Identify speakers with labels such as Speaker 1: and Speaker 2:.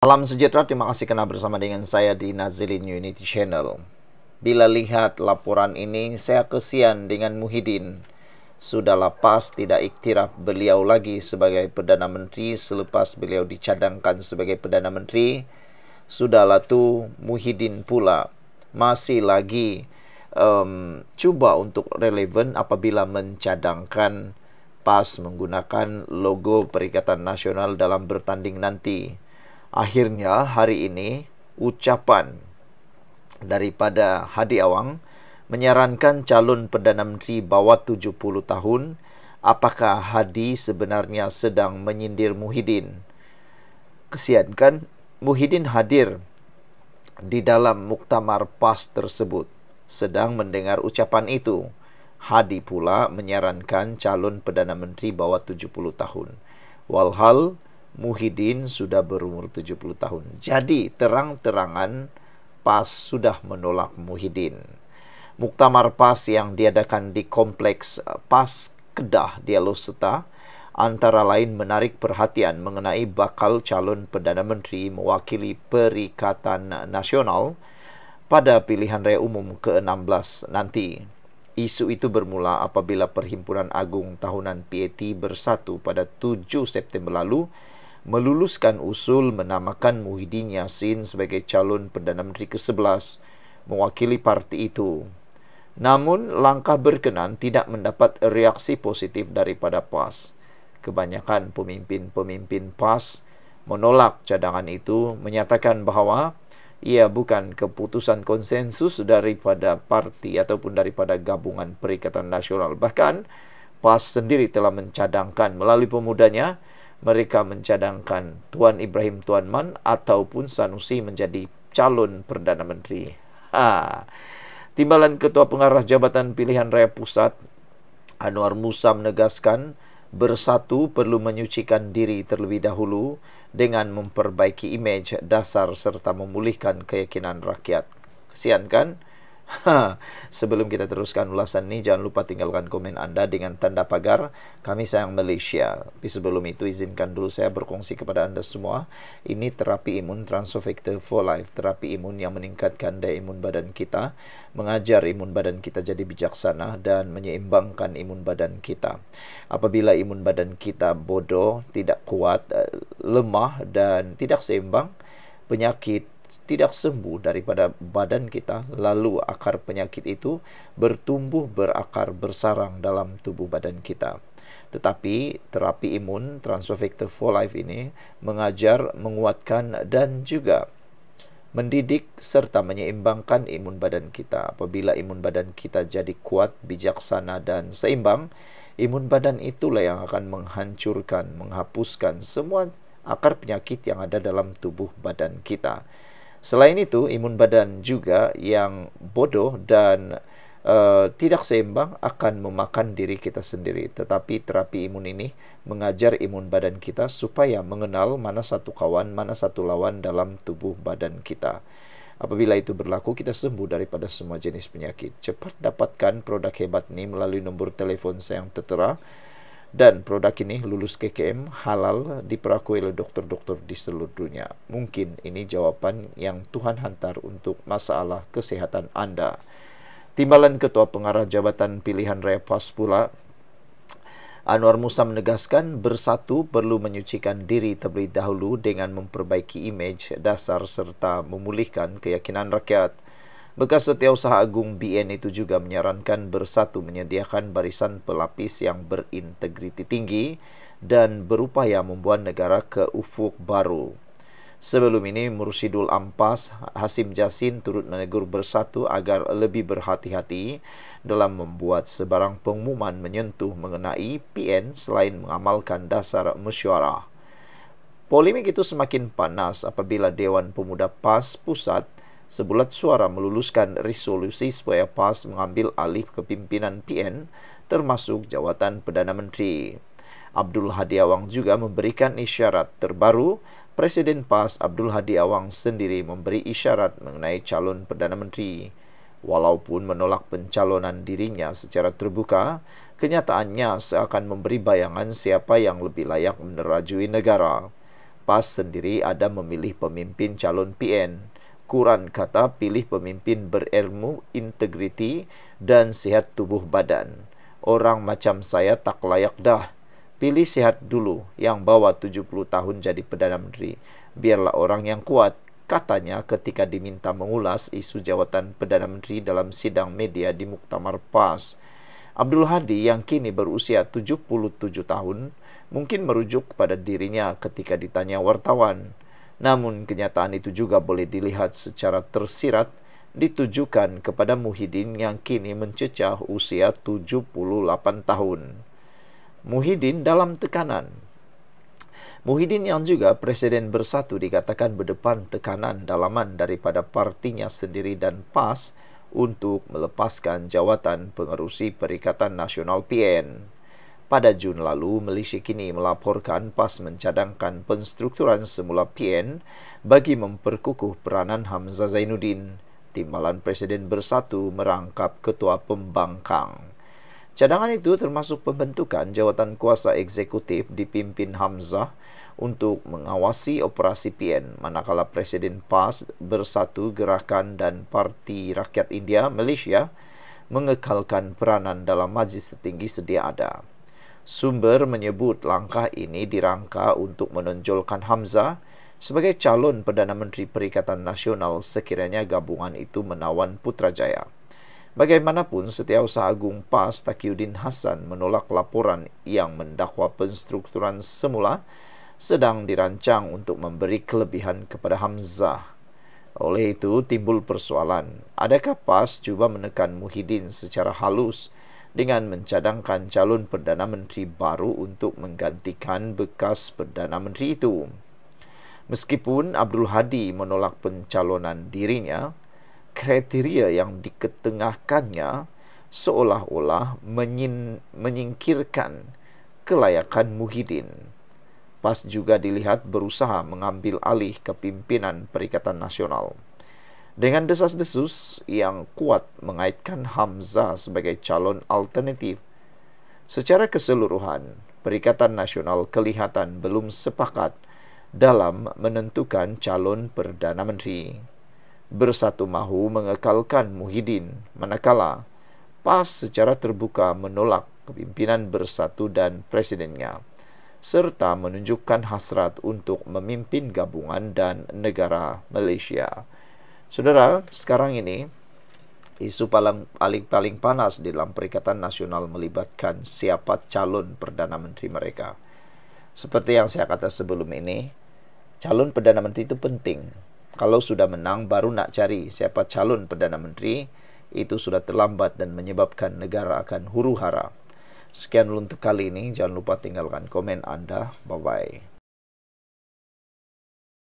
Speaker 1: Salam sejahtera, terima kasih kena bersama dengan saya di Nazilin Unity Channel. Bila lihat laporan ini, saya kesian dengan Muhyiddin. Sudah lepas tidak iktiraf beliau lagi sebagai Perdana Menteri selepas beliau dicadangkan sebagai Perdana Menteri. Sudahlah tu Muhyiddin pula masih lagi cuba untuk relevan apabila mencadangkan PAS menggunakan logo Perikatan Nasional dalam bertanding nanti. Akhirnya hari ini ucapan daripada Hadi Awang menyarankan calon Perdana Menteri bawah 70 tahun. Apakah Hadi sebenarnya sedang menyindir Muhyiddin? Kesian kan? Muhyiddin hadir di dalam muktamar PAS tersebut, sedang mendengar ucapan itu. Hadi pula menyarankan calon Perdana Menteri bawah 70 tahun. Walhal Muhyiddin sudah berumur 70 tahun. Jadi terang-terangan PAS sudah menolak Muhyiddin. Muktamar PAS yang diadakan di kompleks PAS Kedah Dialoseta antara lain menarik perhatian mengenai bakal calon Perdana Menteri mewakili Perikatan Nasional pada pilihan raya umum ke-16 nanti. Isu itu bermula apabila Perhimpunan Agung Tahunan PAT Bersatu pada 7 September lalu meluluskan usul menamakan Muhyiddin Yassin sebagai calon Perdana Menteri ke-11 mewakili parti itu. Namun, langkah berkenan tidak mendapat reaksi positif daripada PAS. Kebanyakan pemimpin-pemimpin PAS menolak cadangan itu, menyatakan bahawa ia bukan keputusan konsensus daripada parti ataupun daripada gabungan Perikatan Nasional. Bahkan, PAS sendiri telah mencadangkan melalui pemudanya, mereka mencadangkan Tuan Ibrahim Tuan Man ataupun Sanusi menjadi calon Perdana Menteri. Timbalan Ketua Pengarah Jabatan Pilihan Raya Pusat, Anwar Musa menegaskan, Bersatu perlu menyucikan diri terlebih dahulu dengan memperbaiki imej dasar serta memulihkan keyakinan rakyat. Kesian kan? Sebelum kita teruskan ulasan ini, jangan lupa tinggalkan komen anda dengan tanda pagar Kami Sayang Malaysia. Tapi sebelum itu, izinkan dulu saya berkongsi kepada anda semua. Ini terapi imun Transofactor for Life, terapi imun yang meningkatkan daya imun badan kita, mengajar imun badan kita jadi bijaksana dan menyeimbangkan imun badan kita. Apabila imun badan kita bodoh, tidak kuat, lemah dan tidak seimbang, penyakit tidak sembuh daripada badan kita, lalu akar penyakit itu bertumbuh, berakar, bersarang dalam tubuh badan kita. Tetapi terapi imun Transofactor for Life ini mengajar, menguatkan dan juga mendidik serta menyeimbangkan imun badan kita. Apabila imun badan kita jadi kuat, bijaksana dan seimbang, imun badan itulah yang akan menghancurkan, menghapuskan semua akar penyakit yang ada dalam tubuh badan kita. Selain itu, imun badan juga yang bodoh dan tidak seimbang akan memakan diri kita sendiri. Tetapi terapi imun ini mengajar imun badan kita supaya mengenal mana satu kawan, mana satu lawan dalam tubuh badan kita. Apabila itu berlaku, kita sembuh daripada semua jenis penyakit. Cepat dapatkan produk hebat ini melalui nombor telefon saya yang tertera. Dan produk ini lulus KKM, halal, diperakui oleh doktor-doktor di seluruh dunia. Mungkin ini jawapan yang Tuhan hantar untuk masalah kesehatan anda. Timbalan Ketua Pengarah Jabatan Pilihan Raya PAS pula, Anwar Musa menegaskan, Bersatu perlu menyucikan diri terlebih dahulu dengan memperbaiki imej dasar serta memulihkan keyakinan rakyat. Bekas Setiausaha Agung BN itu juga menyarankan Bersatu menyediakan barisan pelapis yang berintegriti tinggi dan berupaya membuat negara ke ufuk baru. Sebelum ini, Mursyidul Ampas Hasim Jasin turut menegur Bersatu agar lebih berhati-hati dalam membuat sebarang pengumuman menyentuh mengenai PN selain mengamalkan dasar mesyuarah. Polemik itu semakin panas apabila Dewan Pemuda PAS Pusat sebulat suara meluluskan resolusi supaya PAS mengambil alih kepimpinan PN termasuk jawatan Perdana Menteri. Abdul Hadi Awang juga memberikan isyarat terbaru. Presiden PAS Abdul Hadi Awang sendiri memberi isyarat mengenai calon Perdana Menteri. Walaupun menolak pencalonan dirinya secara terbuka, kenyataannya seakan memberi bayangan siapa yang lebih layak menerajui negara. PAS sendiri ada memilih pemimpin calon PN. Quran kata pilih pemimpin berilmu, integriti dan sihat tubuh badan. Orang macam saya tak layak dah. Pilih sihat dulu, yang bawa 70 tahun jadi Perdana Menteri. Biarlah orang yang kuat, katanya ketika diminta mengulas isu jawatan Perdana Menteri dalam sidang media di Muktamar PAS. Abdul Hadi yang kini berusia 77 tahun mungkin merujuk kepada dirinya ketika ditanya wartawan. Namun kenyataan itu juga boleh dilihat secara tersirat ditujukan kepada Muhyiddin yang kini mencecah usia 78 tahun. Muhyiddin dalam tekanan. Muhyiddin yang juga Presiden Bersatu dikatakan berdepan tekanan dalaman daripada partinya sendiri dan PAS untuk melepaskan jawatan pengerusi Perikatan Nasional PN. Pada Jun lalu, Malaysia kini melaporkan PAS mencadangkan penstrukturan semula PN bagi memperkukuh peranan Hamzah Zainuddin. Timbalan Presiden Bersatu merangkap Ketua Pembangkang. Cadangan itu termasuk pembentukan jawatan kuasa eksekutif dipimpin Hamzah untuk mengawasi operasi PN, manakala Presiden PAS Bersatu Gerakan dan Parti Rakyat India Malaysia mengekalkan peranan dalam majlis tertinggi sedia ada. Sumber menyebut langkah ini dirangka untuk menonjolkan Hamzah sebagai calon Perdana Menteri Perikatan Nasional sekiranya gabungan itu menawan Putrajaya. Bagaimanapun, Setiausaha Agung PAS Taqiyuddin Hassan menolak laporan yang mendakwa penstrukturan semula sedang dirancang untuk memberi kelebihan kepada Hamzah. Oleh itu, timbul persoalan, adakah PAS cuba menekan Muhyiddin secara halus dengan mencadangkan calon Perdana Menteri baru untuk menggantikan bekas Perdana Menteri itu? Meskipun Abdul Hadi menolak pencalonan dirinya, kriteria yang diketengahkannya seolah-olah menyingkirkan kelayakan Muhyiddin. PAS juga dilihat berusaha mengambil alih kepimpinan Perikatan Nasional. Dengan desas-desus yang kuat mengaitkan Hamzah sebagai calon alternatif, secara keseluruhan, Perikatan Nasional kelihatan belum sepakat dalam menentukan calon Perdana Menteri. Bersatu mahu mengekalkan Muhyiddin, manakala PAS secara terbuka menolak kepimpinan Bersatu dan presidennya, serta menunjukkan hasrat untuk memimpin gabungan dan negara Malaysia. Saudara, sekarang ini isu paling panas di dalam Perikatan Nasional melibatkan siapa calon Perdana Menteri mereka. Seperti yang saya kata sebelum ini, calon Perdana Menteri itu penting. Kalau sudah menang, baru nak cari siapa calon Perdana Menteri, itu sudah terlambat dan menyebabkan negara akan huru-hara. Sekian dulu untuk kali ini. Jangan lupa tinggalkan komen Anda. Bye-bye.